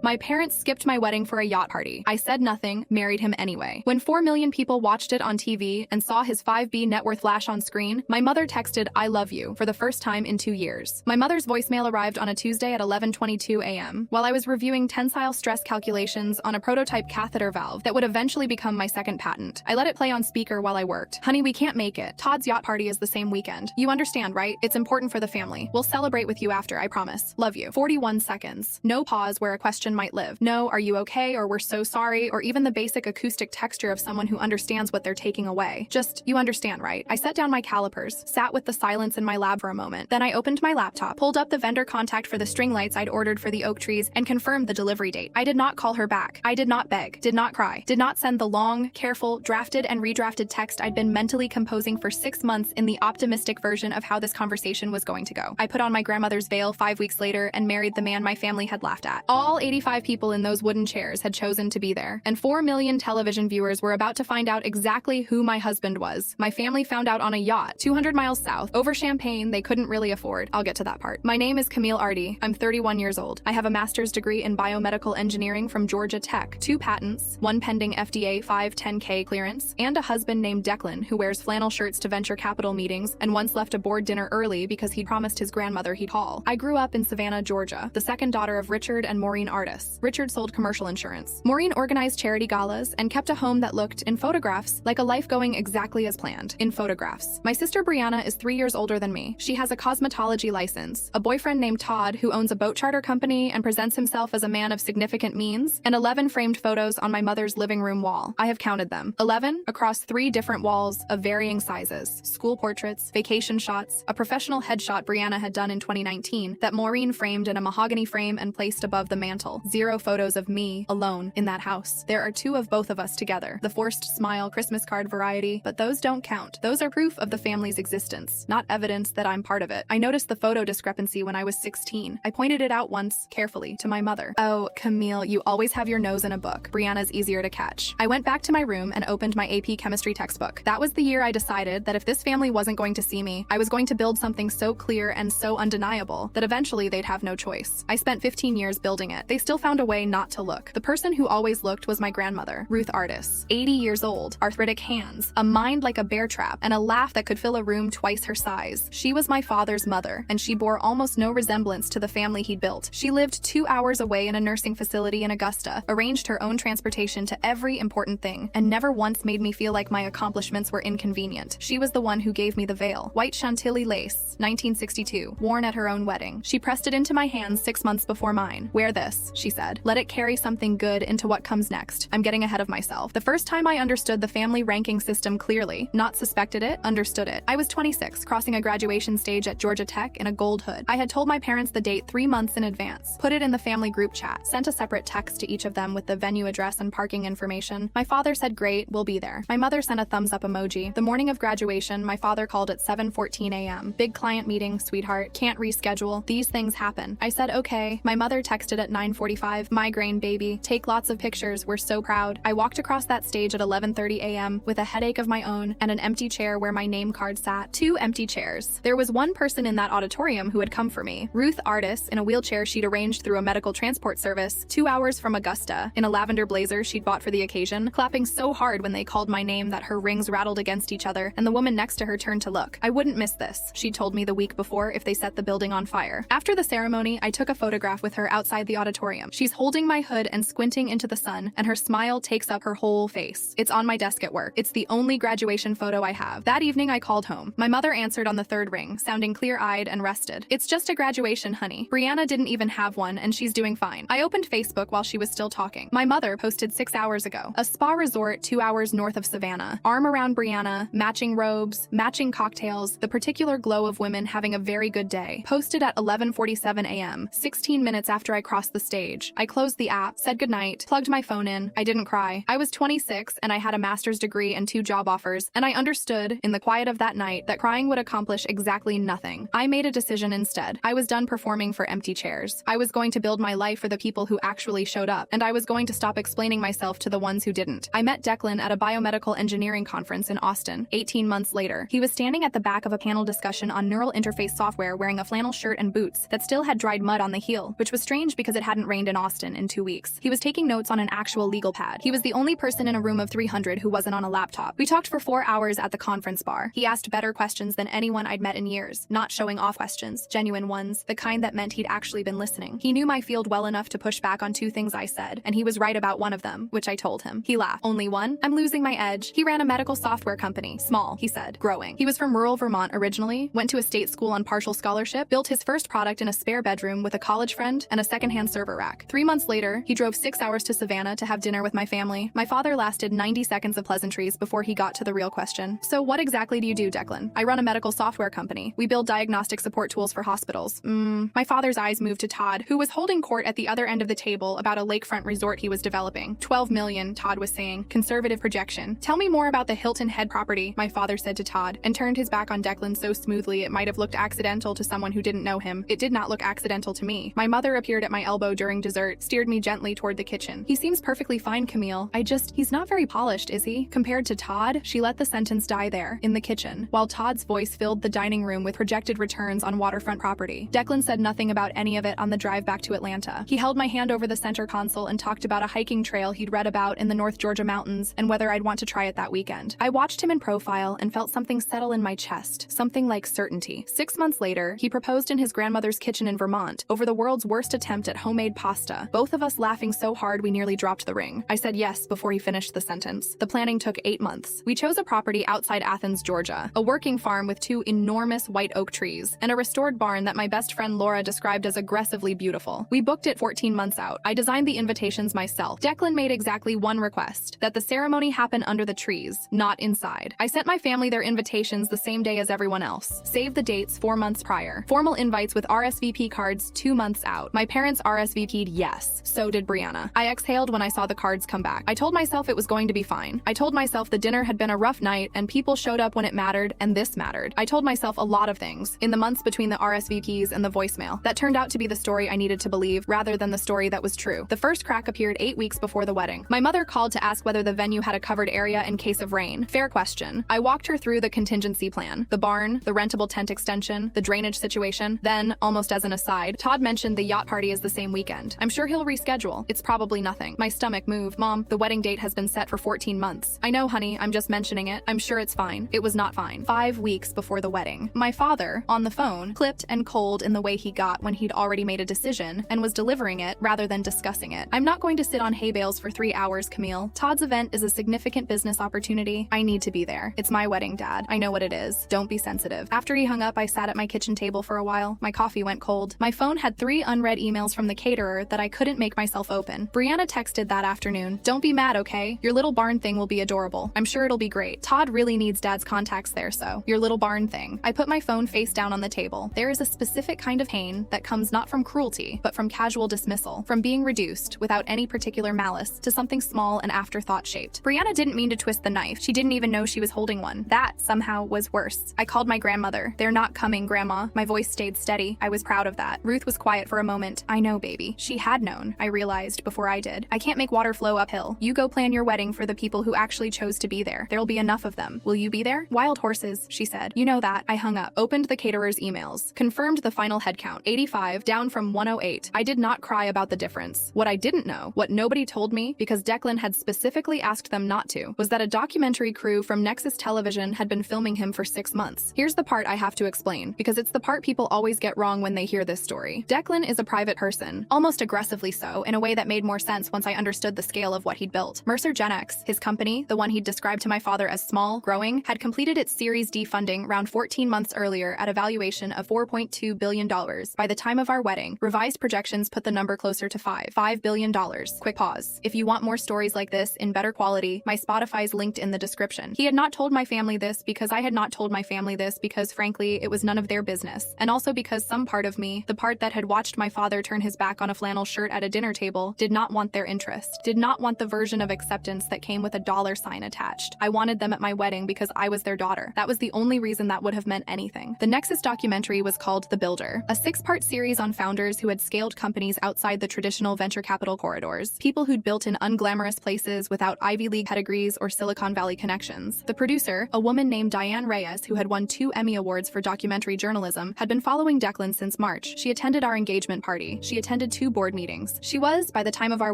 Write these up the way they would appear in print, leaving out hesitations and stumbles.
My parents skipped my wedding for a yacht party. I said nothing, married him anyway. When 4 million people watched it on TV and saw his 5B net worth flash on screen, my mother texted, "I love you," for the first time in 2 years. My mother's voicemail arrived on a Tuesday at 11:22 a.m. while I was reviewing tensile stress calculations on a prototype catheter valve that would eventually become my second patent. I let it play on speaker while I worked. "Honey, we can't make it. Todd's yacht party is the same weekend. You understand, right? It's important for the family. We'll celebrate with you after, I promise. Love you." 41 seconds. No pause where a question might live. No, "Are you okay?" or "We're so sorry," or even the basic acoustic texture of someone who understands what they're taking away. Just, "You understand, right?" I set down my calipers, sat with the silence in my lab for a moment. Then I opened my laptop, pulled up the vendor contact for the string lights I'd ordered for the oak trees, and confirmed the delivery date. I did not call her back. I did not beg, did not cry, did not send the long, careful, drafted and redrafted text I'd been mentally composing for 6 months in the optimistic version of how this conversation was going to go. I put on my grandmother's veil 5 weeks later and married the man my family had laughed at. All 85 people in those wooden chairs had chosen to be there, and 4 million television viewers were about to find out exactly who my husband was. My family found out on a yacht, 200 miles south, over champagne they couldn't really afford. I'll get to that part. My name is Camille Ardy. I'm 31 years old. I have a master's degree in biomedical engineering from Georgia Tech, 2 patents, 1 pending FDA 510K clearance, and a husband named Declan who wears flannel shirts to venture capital meetings and once left a board dinner early because he'd promised his grandmother he'd call. I grew up in Savannah, Georgia, the second daughter of Richard and Maureen Artis. Richard sold commercial insurance. Maureen organized charity galas and kept a home that looked, in photographs, like a life going exactly as planned. In photographs. My sister Brianna is 3 years older than me. She has a cosmetology license, a boyfriend named Todd who owns a boat charter company and presents himself as a man of significant means, and 11 framed photos on my mother's living room wall. I have counted them. 11 across 3 different walls of varying sizes. School portraits, vacation shots, a professional headshot Brianna had done in 2019 that Maureen framed in a mahogany frame and placed above the mantle. 0 photos of me, alone, in that house. There are 2 of both of us together. The forced smile Christmas card variety, but those don't count. Those are proof of the family's existence, not evidence that I'm part of it. I noticed the photo discrepancy when I was 16. I pointed it out once, carefully, to my mother. "Oh, Camille, you always have your nose in a book. Brianna's easier to catch." I went back to my room and opened my AP chemistry textbook. That was the year I decided that if this family wasn't going to see me, I was going to build something so clear and so undeniable that eventually they'd have no choice. I spent 15 years building it. They still found a way not to look. The person who always looked was my grandmother, Ruth Artis. 80 years old, arthritic hands, a mind like a bear trap, and a laugh that could fill a room twice her size. She was my father's mother, and she bore almost no resemblance to the family he'd built. She lived 2 hours away in a nursing facility in Augusta, arranged her own transportation to every important thing, and never once made me feel like my accomplishments were inconvenient. She was the one who gave me the veil. White Chantilly lace, 1962, worn at her own wedding. She pressed it into my hands 6 months before mine. "Wear this," she said. "Let it carry something good into what comes next." I'm getting ahead of myself. The first time I understood the family ranking system clearly, not suspected it, understood it. I was 26, crossing a graduation stage at Georgia Tech in a gold hood. I had told my parents the date 3 months in advance, put it in the family group chat, sent a separate text to each of them with the venue address and parking information. My father said, "Great, we'll be there." My mother sent a thumbs up emoji. The morning of graduation, my father called at 7:14 a.m. "Big client meeting, sweetheart. Can't reschedule. These things happen." I said, "Okay." My mother texted at 9:45, "Migraine, baby. Take lots of pictures. We're so proud." I walked across that stage at 11:30 a.m. with a headache of my own and an empty chair where my name card sat. 2 empty chairs. There was one person in that auditorium who had come for me. Ruth Artis, in a wheelchair she'd arranged through a medical transport service, 2 hours from Augusta, in a lavender blazer she'd bought for the occasion, clapping so hard when they called my name that her rings rattled against each other, and the woman next to her turned to look. I wouldn't miss this, she'd told me the week before, if they set the building on fire. After the ceremony, I took a photograph with her outside the auditorium. She's holding my hood and squinting into the sun, and her smile takes up her whole face. It's on my desk at work. It's the only graduation photo I have. That evening, I called home. My mother answered on the 3rd ring, sounding clear-eyed and rested. "It's just a graduation, honey. Brianna didn't even have one, and she's doing fine." I opened Facebook while she was still talking. My mother posted 6 hours ago. A spa resort 2 hours north of Savannah. Arm around Brianna, matching robes, matching cocktails, the particular glow of women having a very good day. Posted at 11:47 a.m., 16 minutes after I crossed the stage. I closed the app, said goodnight, plugged my phone in. I didn't cry. I was 26 and I had a master's degree and 2 job offers, and I understood, in the quiet of that night, that crying would accomplish exactly nothing. I made a decision instead. I was done performing for empty chairs. I was going to build my life for the people who actually showed up, and I was going to stop explaining myself to the ones who didn't. I met Declan at a biomedical engineering conference in Austin, 18 months later. He was standing at the back of a panel discussion on neural interface software wearing a flannel shirt and boots that still had dried mud on the heel, which was strange because it hadn't reigned in Austin in 2 weeks. He was taking notes on an actual legal pad. He was the only person in a room of 300 who wasn't on a laptop. We talked for 4 hours at the conference bar. He asked better questions than anyone I'd met in years, not showing off questions, genuine ones, the kind that meant he'd actually been listening. He knew my field well enough to push back on 2 things I said, and he was right about one of them, which I told him. He laughed. Only one? I'm losing my edge. He ran a medical software company. Small, he said. Growing. He was from rural Vermont originally, went to a state school on partial scholarship, built his first product in a spare bedroom with a college friend and a secondhand server rack. 3 months later, he drove 6 hours to Savannah to have dinner with my family. My father lasted 90 seconds of pleasantries before he got to the real question. So what exactly do you do, Declan? I run a medical software company. We build diagnostic support tools for hospitals. My father's eyes moved to Todd, who was holding court at the other end of the table about a lakefront resort he was developing. 12 million, Todd was saying. Conservative projection. Tell me more about the Hilton Head property, my father said to Todd, and turned his back on Declan so smoothly it might have looked accidental to someone who didn't know him. It did not look accidental to me. My mother appeared at my elbow during dessert, steered me gently toward the kitchen. He seems perfectly fine, Camille. He's not very polished, is he? Compared to Todd, she let the sentence die there, in the kitchen, while Todd's voice filled the dining room with projected returns on waterfront property. Declan said nothing about any of it on the drive back to Atlanta. He held my hand over the center console and talked about a hiking trail he'd read about in the North Georgia mountains and whether I'd want to try it that weekend. I watched him in profile and felt something settle in my chest, something like certainty. 6 months later, he proposed in his grandmother's kitchen in Vermont over the world's worst attempt at homemade pasta, both of us laughing so hard we nearly dropped the ring. I said yes before he finished the sentence. The planning took 8 months. We chose a property outside Athens, Georgia, a working farm with 2 enormous white oak trees, and a restored barn that my best friend Laura described as aggressively beautiful. We booked it 14 months out. I designed the invitations myself. Declan made exactly one request, that the ceremony happen under the trees, not inside. I sent my family their invitations the same day as everyone else. Save the dates 4 months prior. Formal invites with RSVP cards 2 months out. My parents RSVP'd yes. So did Brianna. I exhaled when I saw the cards come back. I told myself it was going to be fine. I told myself the dinner had been a rough night and people showed up when it mattered and this mattered. I told myself a lot of things in the months between the RSVPs and the voicemail that turned out to be the story I needed to believe rather than the story that was true. The first crack appeared 8 weeks before the wedding. My mother called to ask whether the venue had a covered area in case of rain. Fair question. I walked her through the contingency plan, the barn, the rentable tent extension, the drainage situation. Then, almost as an aside, Todd mentioned the yacht party is the same weekend. I'm sure he'll reschedule. It's probably nothing. My stomach moved. Mom, the wedding date has been set for 14 months. I know, honey, I'm just mentioning it. I'm sure it's fine. It was not fine. 5 weeks before the wedding. My father, on the phone, clipped and cold in the way he got when he'd already made a decision and was delivering it rather than discussing it. I'm not going to sit on hay bales for 3 hours, Camille. Todd's event is a significant business opportunity. I need to be there. It's my wedding, Dad. I know what it is. Don't be sensitive. After he hung up, I sat at my kitchen table for a while. My coffee went cold. My phone had 3 unread emails from the caterer that I couldn't make myself open. Brianna texted that afternoon. Don't be mad, okay? Your little barn thing will be adorable. I'm sure it'll be great. Todd really needs Dad's contacts there, so. Your little barn thing. I put my phone face down on the table. There is a specific kind of pain that comes not from cruelty, but from casual dismissal, from being reduced, without any particular malice, to something small and afterthought-shaped. Brianna didn't mean to twist the knife. She didn't even know she was holding one. That, somehow, was worse. I called my grandmother. They're not coming, Grandma. My voice stayed steady. I was proud of that. Ruth was quiet for a moment. I know, baby. She had known, I realized, before I did. I can't make water flow uphill. You go plan your wedding for the people who actually chose to be there. There'll be enough of them. Will you be there? Wild horses, she said. You know that. I hung up. Opened the caterer's emails. Confirmed the final head count. 85, down from 108. I did not cry about the difference. What I didn't know, what nobody told me, because Declan had specifically asked them not to, was that a documentary crew from Nexus Television had been filming him for 6 months. Here's the part I have to explain, because it's the part people always get wrong when they hear this story. Declan is a private person, almost aggressively so, in a way that made more sense once I understood the scale of what he'd built. Mercer GenX, his company, the one he'd described to my father as small, growing, had completed its Series D funding around 14 months earlier at a valuation of $4.2 billion. By the time of our wedding, revised projections put the number closer to $5 billion. Quick pause. If you want more stories like this in better quality, my Spotify's linked in the description. He had not told my family this because I had not told my family this because, frankly, it was none of their business. And also because some part of me, the part that had watched my father turn his back on a flannel shirt at a dinner table, did not want their interest, did not want the version of acceptance that came with a dollar sign attached. I wanted them at my wedding because I was their daughter. That was the only reason that would have meant anything. The Nexus documentary was called The Builder, a 6-part series on founders who had scaled companies outside the traditional venture capital corridors, people who'd built in unglamorous places without Ivy League pedigrees or Silicon Valley connections. The producer, a woman named Diane Reyes who had won 2 Emmy Awards for documentary journalism, had been following Declan since March. She attended our engagement party. She attended 2 2 board meetings. She was, by the time of our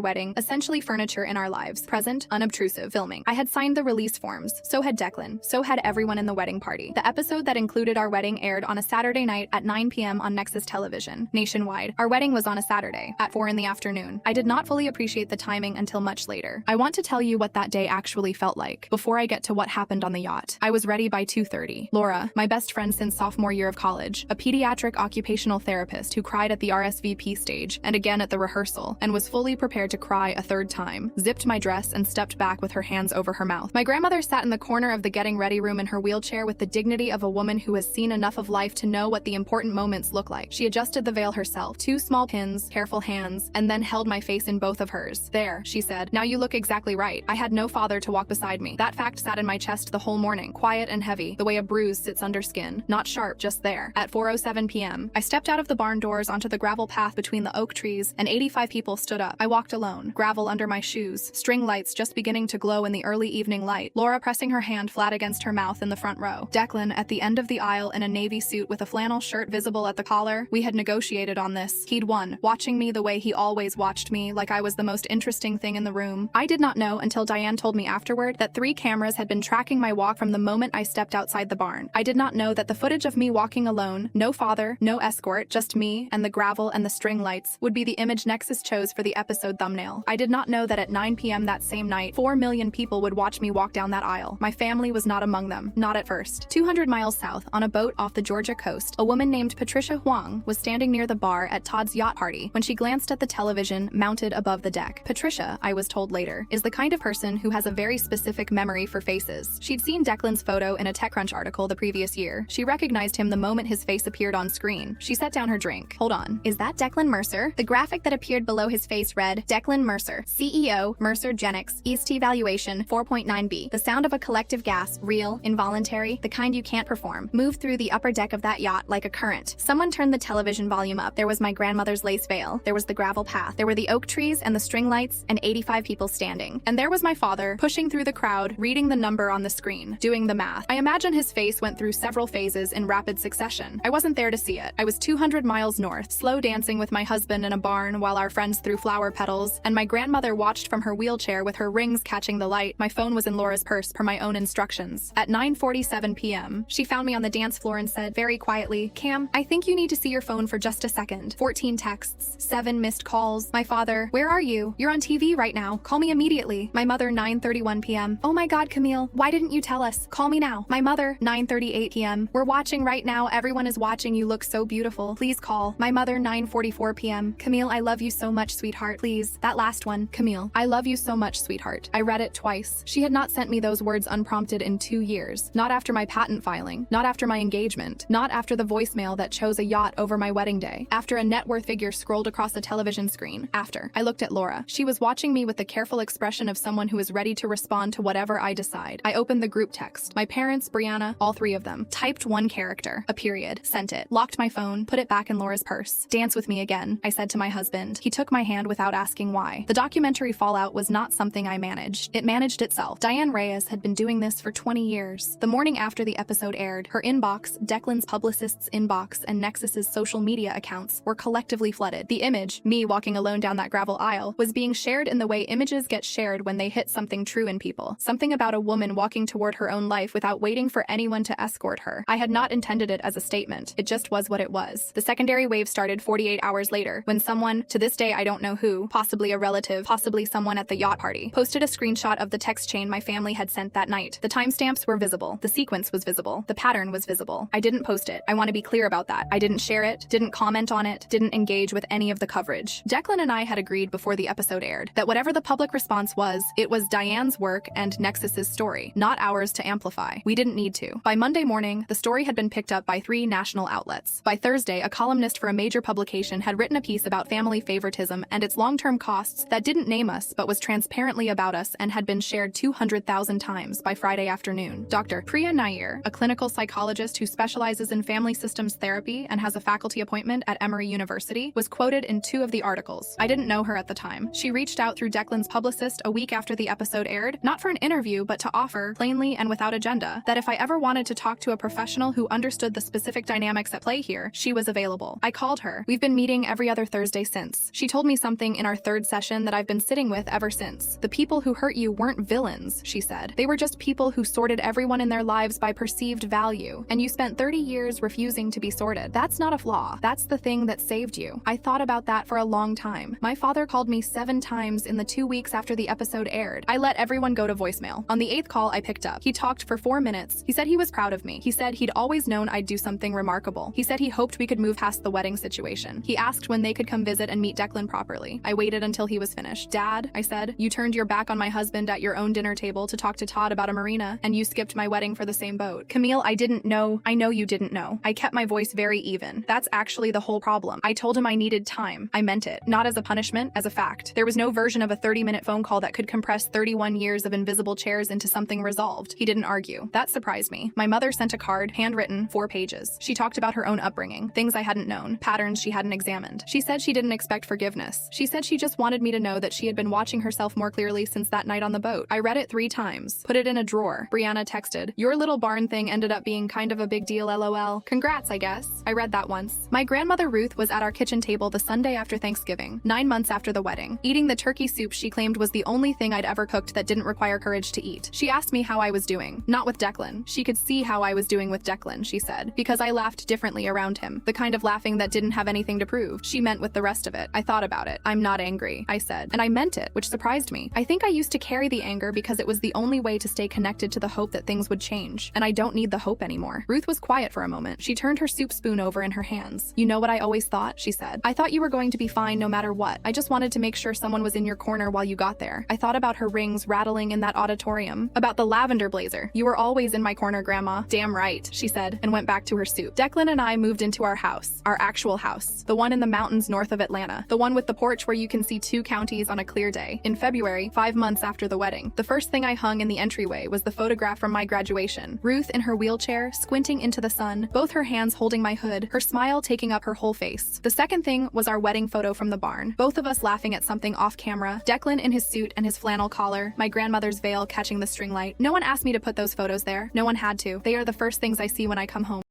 wedding, essentially furniture in our lives. Present, unobtrusive, filming. I had signed the release forms. So had Declan. So had everyone in the wedding party. The episode that included our wedding aired on a Saturday night at 9 p.m. on Nexus Television, nationwide. Our wedding was on a Saturday, at 4 in the afternoon. I did not fully appreciate the timing until much later. I want to tell you what that day actually felt like, before I get to what happened on the yacht. I was ready by 2:30. Laura, my best friend since sophomore year of college, a pediatric occupational therapist who cried at the RSVP stage and again at the rehearsal, and was fully prepared to cry a 3rd time, zipped my dress and stepped back with her hands over her mouth. My grandmother sat in the corner of the getting ready room in her wheelchair with the dignity of a woman who has seen enough of life to know what the important moments look like. She adjusted the veil herself, 2 small pins, careful hands, and then held my face in both of hers. There, she said. Now you look exactly right. I had no father to walk beside me. That fact sat in my chest the whole morning, quiet and heavy, the way a bruise sits under skin. Not sharp, just there. At 4:07 p.m., I stepped out of the barn doors onto the gravel path between the oak trees, and 85 people stood up. I walked alone, gravel under my shoes, string lights just beginning to glow in the early evening light, Laura pressing her hand flat against her mouth in the front row. Declan at the end of the aisle in a navy suit with a flannel shirt visible at the collar. We had negotiated on this. He'd won, watching me the way he always watched me, like I was the most interesting thing in the room. I did not know until Diane told me afterward that 3 cameras had been tracking my walk from the moment I stepped outside the barn. I did not know that the footage of me walking alone, no father, no escort, just me and the gravel and the string lights, would be the image Nexus chose for the episode thumbnail. I did not know that at 9 p.m. that same night, 4 million people would watch me walk down that aisle. My family was not among them, not at first. 200 miles south, on a boat off the Georgia coast, a woman named Patricia Huang was standing near the bar at Todd's yacht party when she glanced at the television mounted above the deck. Patricia, I was told later, is the kind of person who has a very specific memory for faces. She'd seen Declan's photo in a TechCrunch article the previous year. She recognized him the moment his face appeared on screen. She set down her drink. Hold on. Is that Declan Mercer? The graphic that appeared below his face read, Declan Mercer, CEO, Mercer Genix, EST valuation 4.9B. The sound of a collective gas, real, involuntary, the kind you can't perform, moved through the upper deck of that yacht like a current. Someone turned the television volume up. There was my grandmother's lace veil. There was the gravel path. There were the oak trees and the string lights and 85 people standing. And there was my father, pushing through the crowd, reading the number on the screen, doing the math. I imagine his face went through several phases in rapid succession. I wasn't there to see it. I was 200 miles north, slow dancing with my husband in a barn while our friends threw flower petals, and my grandmother watched from her wheelchair with her rings catching the light. My phone was in Laura's purse per my own instructions. At 9:47 p.m., she found me on the dance floor and said very quietly, Cam, I think you need to see your phone for just a second. 14 texts, 7 missed calls. My father, where are you? You're on TV right now. Call me immediately. My mother, 9:31 p.m. Oh my God, Camille, why didn't you tell us? Call me now. My mother, 9:38 p.m. We're watching right now. Everyone is watching. You look so beautiful. Please call. My mother, 9:44 p.m. Camille, I love you so much, sweetheart. Please. That last one. Camille, I love you so much, sweetheart. I read it twice. She had not sent me those words unprompted in 2 years. Not after my patent filing. Not after my engagement. Not after the voicemail that chose a yacht over my wedding day. After a net worth figure scrolled across a television screen. After. I looked at Laura. She was watching me with the careful expression of someone who is ready to respond to whatever I decide. I opened the group text. My parents, Brianna, all 3 of them. Typed 1 character. A period. Sent it. Locked my phone. Put it back in Laura's purse. Dance with me again, I said to my husband. He took my hand without asking why. The documentary fallout was not something I managed. It managed itself. Diane Reyes had been doing this for 20 years. The morning after the episode aired, her inbox, Declan's publicist's inbox, and Nexus's social media accounts were collectively flooded. The image, me walking alone down that gravel aisle, was being shared in the way images get shared when they hit something true in people. Something about a woman walking toward her own life without waiting for anyone to escort her. I had not intended it as a statement. It just was what it was. The secondary wave started 48 hours later, when someone, to this day I don't know who, possibly a relative, possibly someone at the yacht party, posted a screenshot of the text chain my family had sent that night. The timestamps were visible. The sequence was visible. The pattern was visible. I didn't post it. I want to be clear about that. I didn't share it, didn't comment on it, didn't engage with any of the coverage. Declan and I had agreed before the episode aired that whatever the public response was, it was Diane's work and Nexus's story, not ours to amplify. We didn't need to. By Monday morning, the story had been picked up by 3 national outlets. By Thursday, a columnist for a major publication had written a piece about family favoritism and its long-term costs that didn't name us but was transparently about us and had been shared 200,000 times by Friday afternoon. Dr. Priya Nair, a clinical psychologist who specializes in family systems therapy and has a faculty appointment at Emory University, was quoted in 2 of the articles. I didn't know her at the time. She reached out through Declan's publicist a week after the episode aired, not for an interview but to offer, plainly and without agenda, that if I ever wanted to talk to a professional who understood the specific dynamics at play here, she was available. I called her. We've been meeting every other Thursday Thursday since. She told me something in our third session that I've been sitting with ever since. The people who hurt you weren't villains, she said. They were just people who sorted everyone in their lives by perceived value, and you spent 30 years refusing to be sorted. That's not a flaw. That's the thing that saved you. I thought about that for a long time. My father called me 7 times in the 2 weeks after the episode aired. I let everyone go to voicemail. On the 8th call, I picked up. He talked for 4 minutes. He said he was proud of me. He said he'd always known I'd do something remarkable. He said he hoped we could move past the wedding situation. He asked when they could come visit and meet Declan properly. I waited until he was finished. Dad, I said, you turned your back on my husband at your own dinner table to talk to Todd about a marina, and you skipped my wedding for the same boat. Camille, I didn't know. I know you didn't know. I kept my voice very even. That's actually the whole problem. I told him I needed time. I meant it. Not as a punishment, as a fact. There was no version of a 30-minute phone call that could compress 31 years of invisible chairs into something resolved. He didn't argue. That surprised me. My mother sent a card, handwritten, 4 pages. She talked about her own upbringing, things I hadn't known, patterns she hadn't examined. She said she didn't expect forgiveness. She said she just wanted me to know that she had been watching herself more clearly since that night on the boat. I read it 3 times. Put it in a drawer. Brianna texted, your little barn thing ended up being kind of a big deal, lol. Congrats, I guess. I read that once. My grandmother Ruth was at our kitchen table the Sunday after Thanksgiving, 9 months after the wedding, eating the turkey soup she claimed was the only thing I'd ever cooked that didn't require courage to eat. She asked me how I was doing. Not with Declan. She could see how I was doing with Declan, she said, because I laughed differently around him. The kind of laughing that didn't have anything to prove. She meant with the rest of it. I thought about it. I'm not angry, I said. And I meant it, which surprised me. I think I used to carry the anger because it was the only way to stay connected to the hope that things would change. And I don't need the hope anymore. Ruth was quiet for a moment. She turned her soup spoon over in her hands. You know what I always thought? She said. I thought you were going to be fine no matter what. I just wanted to make sure someone was in your corner while you got there. I thought about her rings rattling in that auditorium. About the lavender blazer. You were always in my corner, Grandma. Damn right, she said, and went back to her soup. Declan and I moved into our house. Our actual house. The one in the mountains north of Atlanta. The one with the porch where you can see 2 counties on a clear day. In February, 5 months after the wedding. The first thing I hung in the entryway was the photograph from my graduation. Ruth in her wheelchair, squinting into the sun, both her hands holding my hood, her smile taking up her whole face. The second thing was our wedding photo from the barn. Both of us laughing at something off camera. Declan in his suit and his flannel collar, my grandmother's veil catching the string light. No one asked me to put those photos there. No one had to. They are the first things I see when I come home.